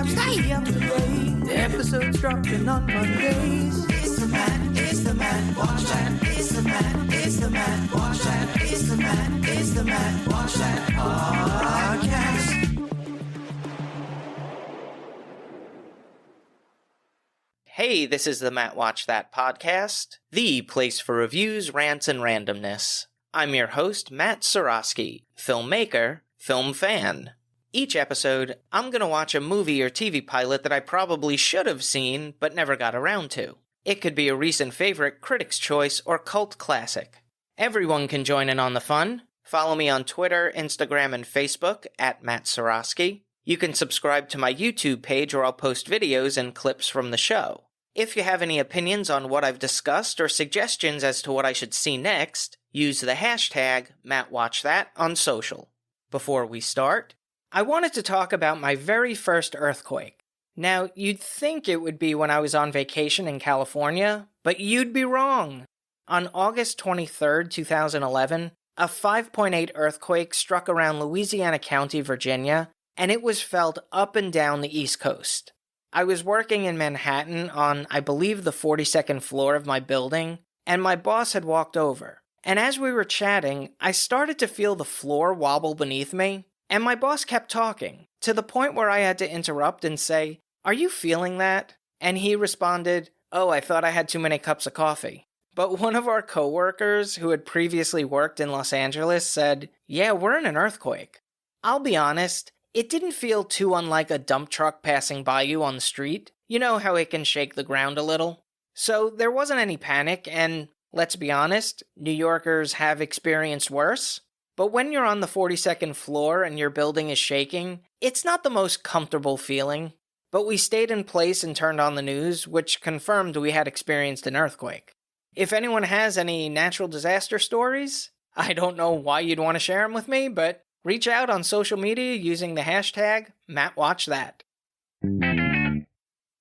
Stay up to date. The episode's dropping on Mondays. It's the Matt, watch that. It's the Matt, watch that. It's the Matt, watch that podcast. Hey, this is the Matt Watch That podcast, the place for reviews, rants, and randomness. I'm your host, Matt Seroski, filmmaker, film fan. Each episode, I'm going to watch a movie or TV pilot that I probably should have seen, but never got around to. It could be a recent favorite, critic's choice, or cult classic. Everyone can join in on the fun. Follow me on Twitter, Instagram, and Facebook at Matt Seroski. You can subscribe to my YouTube page where I'll post videos and clips from the show. If you have any opinions on what I've discussed or suggestions as to what I should see next, use the hashtag MattWatchThat on social. Before we start, I wanted to talk about my very first earthquake. Now, you'd think it would be when I was on vacation in California, but you'd be wrong. On August 23, 2011, a 5.8 earthquake struck around Louisiana County, Virginia, and it was felt up and down the East Coast. I was working in Manhattan on, I believe, the 42nd floor of my building, and my boss had walked over. And as we were chatting, I started to feel the floor wobble beneath me, and my boss kept talking, to the point where I had to interrupt and say, "Are you feeling that?" And he responded, "Oh, I thought I had too many cups of coffee." But one of our coworkers, who had previously worked in Los Angeles, said, "Yeah, we're in an earthquake." I'll be honest, it didn't feel too unlike a dump truck passing by you on the street. You know how it can shake the ground a little? So there wasn't any panic, and let's be honest, New Yorkers have experienced worse. But when you're on the 42nd floor and your building is shaking, it's not the most comfortable feeling. But we stayed in place and turned on the news, which confirmed we had experienced an earthquake. If anyone has any natural disaster stories, I don't know why you'd want to share them with me, but reach out on social media using the hashtag MattWatchThat.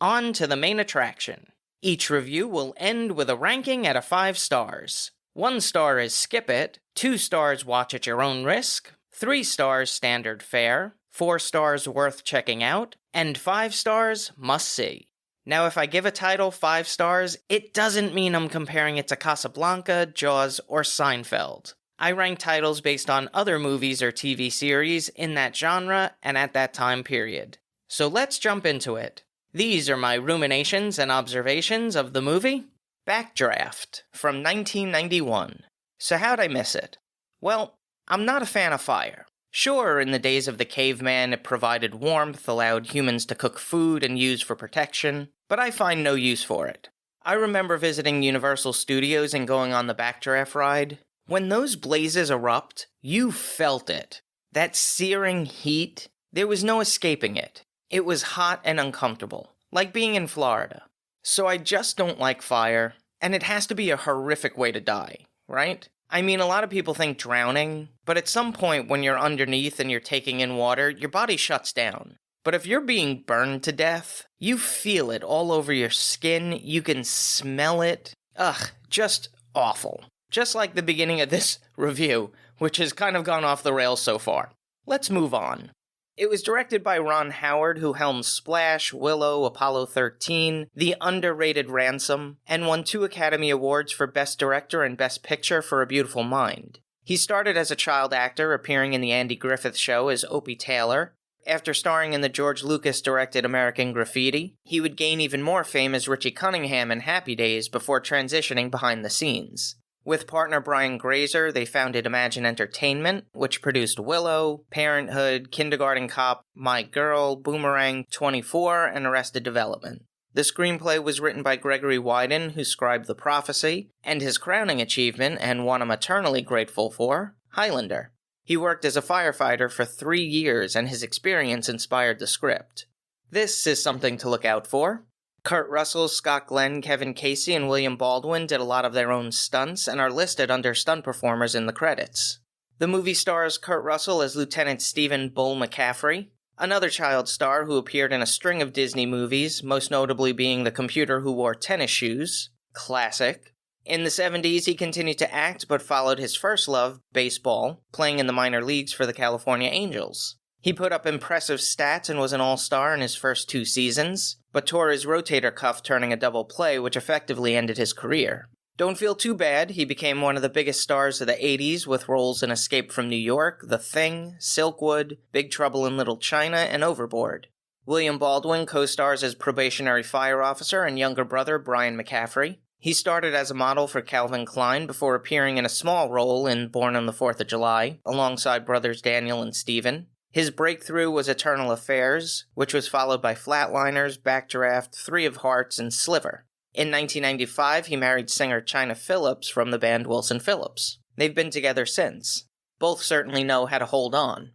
On to the main attraction. Each review will end with a ranking out of 5 stars. 1 star is skip it, 2 stars watch at your own risk, 3 stars standard fare, 4 stars worth checking out, and 5 stars must see. Now if I give a title 5 stars, it doesn't mean I'm comparing it to Casablanca, Jaws, or Seinfeld. I rank titles based on other movies or TV series in that genre and at that time period. So let's jump into it. These are my ruminations and observations of the movie Backdraft from 1991. So how'd I miss it? Well, I'm not a fan of fire. Sure, in the days of the caveman, it provided warmth, allowed humans to cook food and use for protection, but I find no use for it. I remember visiting Universal Studios and going on the Backdraft ride. When those blazes erupt, you felt it. That searing heat, there was no escaping it. It was hot and uncomfortable, like being in Florida. So I just don't like fire, and it has to be a horrific way to die, right? I mean, a lot of people think drowning, but at some point when you're underneath and you're taking in water, your body shuts down. But if you're being burned to death, you feel it all over your skin, you can smell it. Ugh, just awful. Just like the beginning of this review, which has kind of gone off the rails so far. Let's move on. It was directed by Ron Howard, who helmed Splash, Willow, Apollo 13, The Underrated Ransom, and won 2 Academy Awards for Best Director and Best Picture for A Beautiful Mind. He started as a child actor, appearing in The Andy Griffith Show as Opie Taylor. After starring in the George Lucas-directed American Graffiti, he would gain even more fame as Richie Cunningham in Happy Days before transitioning behind the scenes. With partner Brian Grazer, they founded Imagine Entertainment, which produced Willow, Parenthood, Kindergarten Cop, My Girl, Boomerang, 24, and Arrested Development. The screenplay was written by Gregory Wyden, who scribed The Prophecy, and his crowning achievement, and one I'm eternally grateful for, Highlander. He worked as a firefighter for 3 years, and his experience inspired the script. This is something to look out for. Kurt Russell, Scott Glenn, Kevin Casey, and William Baldwin did a lot of their own stunts and are listed under stunt performers in the credits. The movie stars Kurt Russell as Lieutenant Stephen Bull McCaffrey, another child star who appeared in a string of Disney movies, most notably being the computer who wore tennis shoes. Classic. In the 70s, he continued to act but followed his first love, baseball, playing in the minor leagues for the California Angels. He put up impressive stats and was an all-star in his first 2 seasons, but tore his rotator cuff turning a double play, which effectively ended his career. Don't feel too bad, he became one of the biggest stars of the 80s with roles in Escape from New York, The Thing, Silkwood, Big Trouble in Little China, and Overboard. William Baldwin co-stars as probationary fire officer and younger brother Brian McCaffrey. He started as a model for Calvin Klein before appearing in a small role in Born on the 4th of July, alongside brothers Daniel and Stephen. His breakthrough was Eternal Affairs, which was followed by Flatliners, Backdraft, 3 of Hearts, and Sliver. In 1995, he married singer Chynna Phillips from the band Wilson Phillips. They've been together since. Both certainly know how to hold on.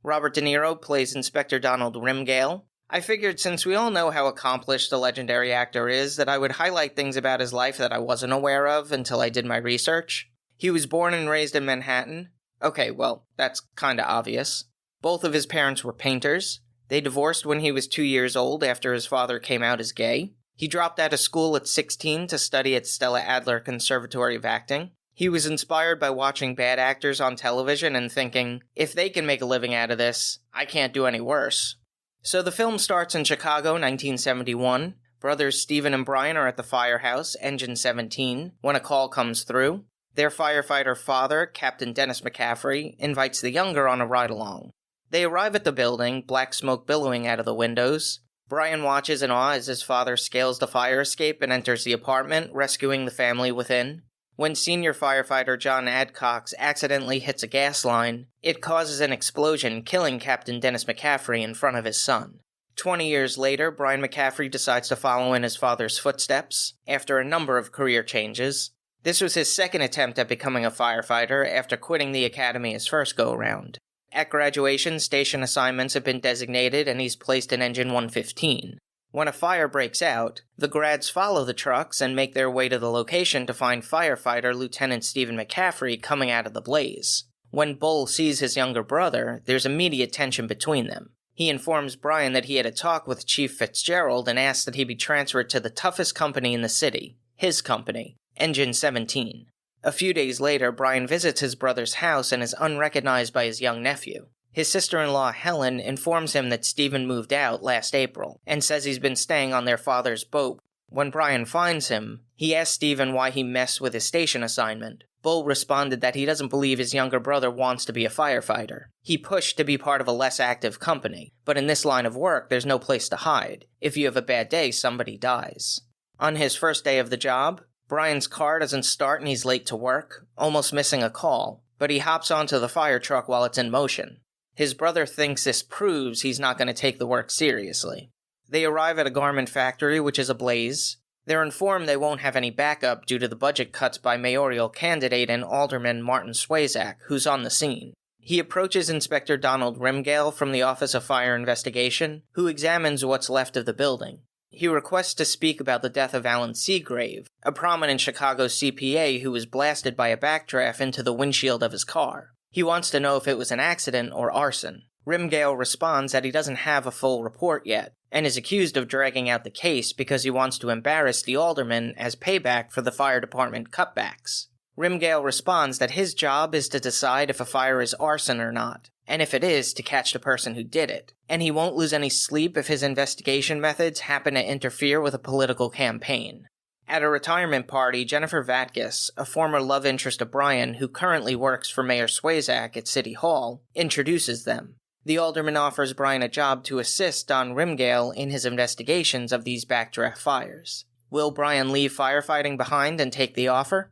Robert De Niro plays Inspector Donald Rimgale. I figured since we all know how accomplished the legendary actor is, that I would highlight things about his life that I wasn't aware of until I did my research. He was born and raised in Manhattan. Okay, well, that's kinda obvious. Both of his parents were painters. They divorced when he was 2 years old after his father came out as gay. He dropped out of school at 16 to study at Stella Adler Conservatory of Acting. He was inspired by watching bad actors on television and thinking, if they can make a living out of this, I can't do any worse. So the film starts in Chicago, 1971. Brothers Stephen and Brian are at the firehouse, Engine 17, when a call comes through. Their firefighter father, Captain Dennis McCaffrey, invites the younger on a ride-along. They arrive at the building, black smoke billowing out of the windows. Brian watches in awe as his father scales the fire escape and enters the apartment, rescuing the family within. When senior firefighter John Adcox accidentally hits a gas line, it causes an explosion, killing Captain Dennis McCaffrey in front of his son. 20 years later, Brian McCaffrey decides to follow in his father's footsteps, after a number of career changes. This was his second attempt at becoming a firefighter after quitting the academy his first go-around. At graduation, station assignments have been designated and he's placed in Engine 115. When a fire breaks out, the grads follow the trucks and make their way to the location to find firefighter Lieutenant Stephen McCaffrey coming out of the blaze. When Bull sees his younger brother, there's immediate tension between them. He informs Brian that he had a talk with Chief Fitzgerald and asks that he be transferred to the toughest company in the city, his company, Engine 17. A few days later, Brian visits his brother's house and is unrecognized by his young nephew. His sister-in-law, Helen, informs him that Stephen moved out last April and says he's been staying on their father's boat. When Brian finds him, he asks Stephen why he messed with his station assignment. Bull responded that he doesn't believe his younger brother wants to be a firefighter. He pushed to be part of a less active company, but in this line of work, there's no place to hide. If you have a bad day, somebody dies. On his first day of the job, Brian's car doesn't start and he's late to work, almost missing a call, but he hops onto the fire truck while it's in motion. His brother thinks this proves he's not going to take the work seriously. They arrive at a garment factory which is ablaze. They're informed they won't have any backup due to the budget cuts by mayoral candidate and alderman Martin Swayzak, who's on the scene. He approaches Inspector Donald Rimgale from the Office of Fire Investigation, who examines what's left of the building. He requests to speak about the death of Alan Seagrave, a prominent Chicago CPA who was blasted by a backdraft into the windshield of his car. He wants to know if it was an accident or arson. Rimgale responds that he doesn't have a full report yet, and is accused of dragging out the case because he wants to embarrass the alderman as payback for the fire department cutbacks. Rimgale responds that his job is to decide if a fire is arson or not, and if it is, to catch the person who did it, and he won't lose any sleep if his investigation methods happen to interfere with a political campaign. At a retirement party, Jennifer Vatkus, a former love interest of Brian who currently works for Mayor Swayzak at City Hall, introduces them. The alderman offers Brian a job to assist Don Rimgale in his investigations of these backdraft fires. Will Brian leave firefighting behind and take the offer?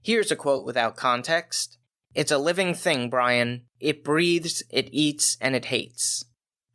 Here's a quote without context. "It's a living thing, Brian. It breathes, it eats, and it hates."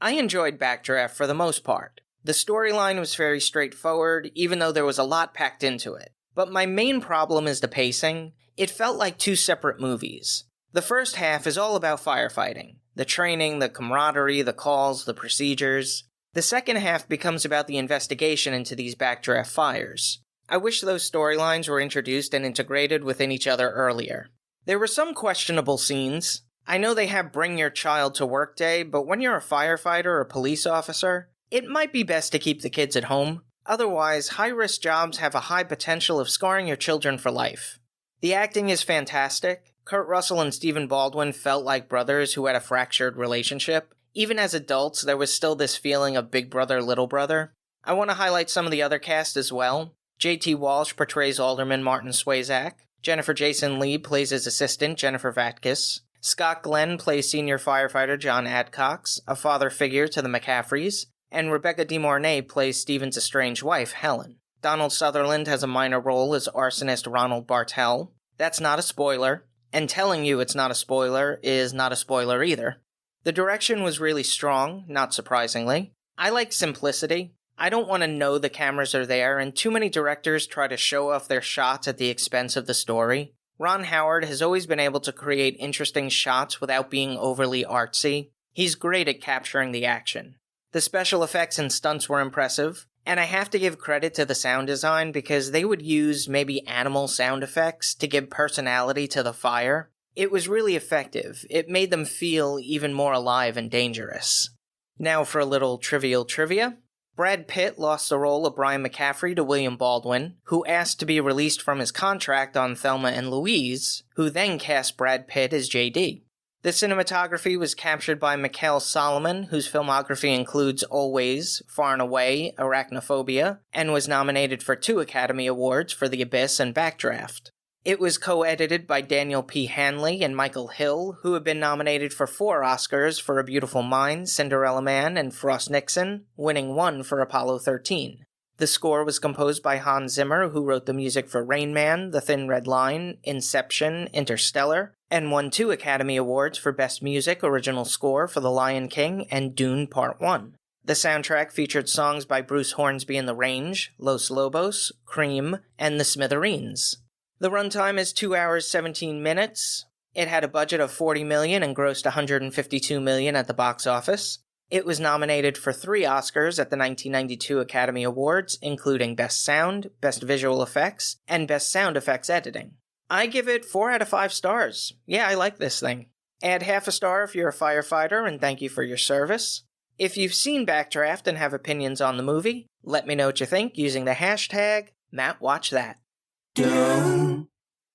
I enjoyed Backdraft for the most part. The storyline was very straightforward, even though there was a lot packed into it. But my main problem is the pacing. It felt like two separate movies. The first half is all about firefighting. The training, the camaraderie, the calls, the procedures. The second half becomes about the investigation into these backdraft fires. I wish those storylines were introduced and integrated within each other earlier. There were some questionable scenes. I know they have Bring Your Child to Work Day, but when you're a firefighter or police officer, it might be best to keep the kids at home. Otherwise, high-risk jobs have a high potential of scarring your children for life. The acting is fantastic. Kurt Russell and Stephen Baldwin felt like brothers who had a fractured relationship. Even as adults, there was still this feeling of big brother, little brother. I want to highlight some of the other cast as well. J.T. Walsh portrays Alderman Martin Swayzak. Jennifer Jason Leigh plays his assistant, Jennifer Vatkus. Scott Glenn plays senior firefighter John Adcox, a father figure to the McCaffreys. And Rebecca De Mornay plays Stephen's estranged wife, Helen. Donald Sutherland has a minor role as arsonist Ronald Bartel. That's not a spoiler. And telling you it's not a spoiler is not a spoiler either. The direction was really strong, not surprisingly. I like simplicity. I don't want to know the cameras are there, and too many directors try to show off their shots at the expense of the story. Ron Howard has always been able to create interesting shots without being overly artsy. He's great at capturing the action. The special effects and stunts were impressive, and I have to give credit to the sound design because they would use maybe animal sound effects to give personality to the fire. It was really effective. It made them feel even more alive and dangerous. Now for a little trivial trivia. Brad Pitt lost the role of Brian McCaffrey to William Baldwin, who asked to be released from his contract on Thelma and Louise, who then cast Brad Pitt as JD. The cinematography was captured by Mikhail Solomon, whose filmography includes Always, Far and Away, Arachnophobia, and was nominated for 2 Academy Awards for The Abyss and Backdraft. It was co-edited by Daniel P. Hanley and Michael Hill, who have been nominated for 4 Oscars for A Beautiful Mind, Cinderella Man, and Frost Nixon, winning 1 for Apollo 13. The score was composed by Hans Zimmer, who wrote the music for Rain Man, The Thin Red Line, Inception, Interstellar, and won 2 Academy Awards for Best Music Original Score for The Lion King and Dune Part 1. The soundtrack featured songs by Bruce Hornsby and The Range, Los Lobos, Cream, and The Smithereens. The runtime is 2 hours 17 minutes. It had a budget of $40 million and grossed $152 million at the box office. It was nominated for 3 Oscars at the 1992 Academy Awards, including Best Sound, Best Visual Effects, and Best Sound Effects Editing. I give it 4 out of 5 stars. Yeah, I like this thing. Add half a star if you're a firefighter, and thank you for your service. If you've seen Backdraft and have opinions on the movie, let me know what you think using the hashtag MattWatchThat.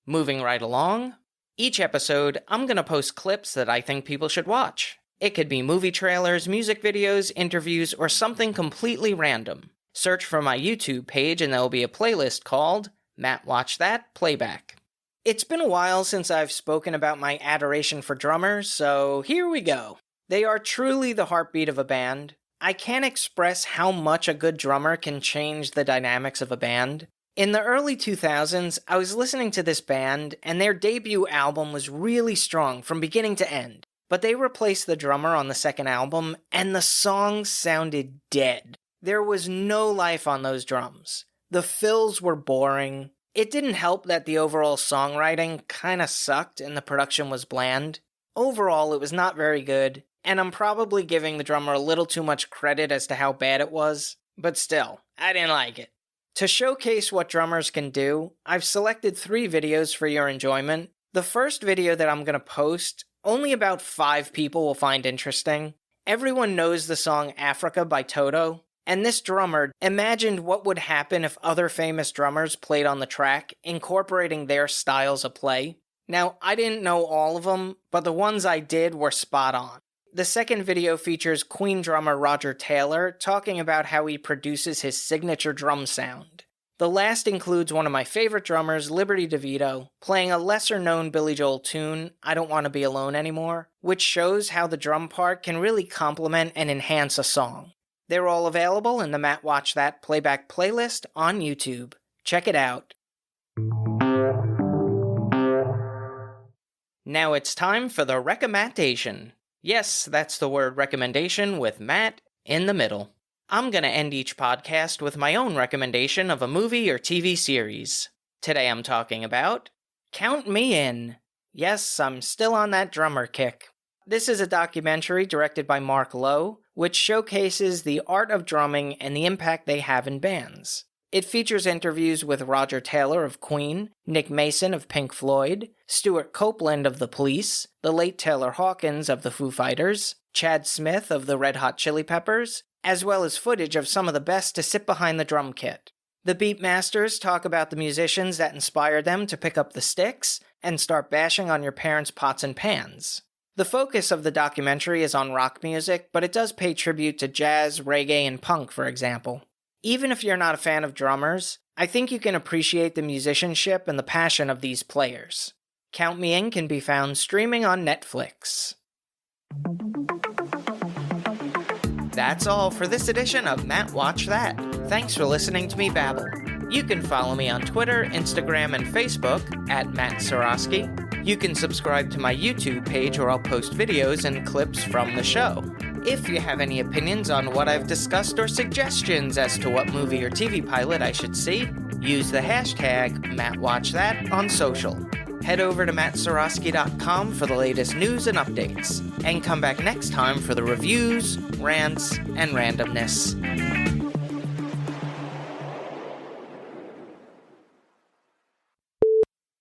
Moving right along, each episode I'm going to post clips that I think people should watch. It could be movie trailers, music videos, interviews, or something completely random. Search for my YouTube page and there will be a playlist called Matt Watch That Playback. It's been a while since I've spoken about my adoration for drummers, so here we go. They are truly the heartbeat of a band. I can't express how much a good drummer can change the dynamics of a band. In the early 2000s, I was listening to this band, and their debut album was really strong from beginning to end. But they replaced the drummer on the second album, and the songs sounded dead. There was no life on those drums. The fills were boring. It didn't help that the overall songwriting kinda sucked and the production was bland. Overall, it was not very good, and I'm probably giving the drummer a little too much credit as to how bad it was. But still, I didn't like it. To showcase what drummers can do, I've selected 3 videos for your enjoyment. The first video that I'm going to post, only about 5 people will find interesting. Everyone knows the song Africa by Toto, and this drummer imagined what would happen if other famous drummers played on the track, incorporating their styles of play. Now, I didn't know all of them, but the ones I did were spot on. The second video features Queen drummer Roger Taylor talking about how he produces his signature drum sound. The last includes one of my favorite drummers, Liberty DeVito, playing a lesser-known Billy Joel tune, I Don't Want to Be Alone Anymore, which shows how the drum part can really complement and enhance a song. They're all available in the Matt Watch That Playback playlist on YouTube. Check it out. Now it's time for the recommendation. Yes, that's the word recommendation with Matt in the middle. I'm going to end each podcast with my own recommendation of a movie or TV series. Today I'm talking about Count Me In. Yes, I'm still on that drummer kick. This is a documentary directed by Mark Lowe, which showcases the art of drumming and the impact they have in bands. It features interviews with Roger Taylor of Queen, Nick Mason of Pink Floyd, Stuart Copeland of The Police, the late Taylor Hawkins of the Foo Fighters, Chad Smith of the Red Hot Chili Peppers, as well as footage of some of the best to sit behind the drum kit. The Beatmasters talk about the musicians that inspired them to pick up the sticks, and start bashing on your parents' pots and pans. The focus of the documentary is on rock music, but it does pay tribute to jazz, reggae, and punk, for example. Even if you're not a fan of drummers, I think you can appreciate the musicianship and the passion of these players. Count Me In can be found streaming on Netflix. That's all for this edition of Matt Watch That. Thanks for listening to me babble. You can follow me on Twitter, Instagram, and Facebook at Matt Seroski. You can subscribe to my YouTube page where I'll post videos and clips from the show. If you have any opinions on what I've discussed or suggestions as to what movie or TV pilot I should see, use the hashtag MattWatchThat on social. Head over to mattseroski.com for the latest news and updates, and come back next time for the reviews, rants, and randomness.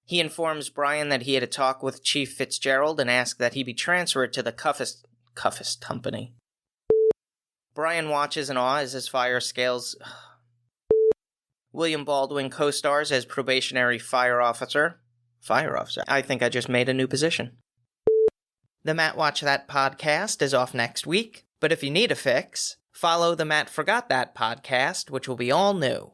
He informs Brian that he had a talk with Chief Fitzgerald and asked that he be transferred to the Cuffist Company. Brian watches in awe as his fire scales. William Baldwin co-stars as probationary fire officer. I think I just made a new position. The Matt Watch That podcast is off next week, but if you need a fix, follow the Matt Forgot That podcast, which will be all new.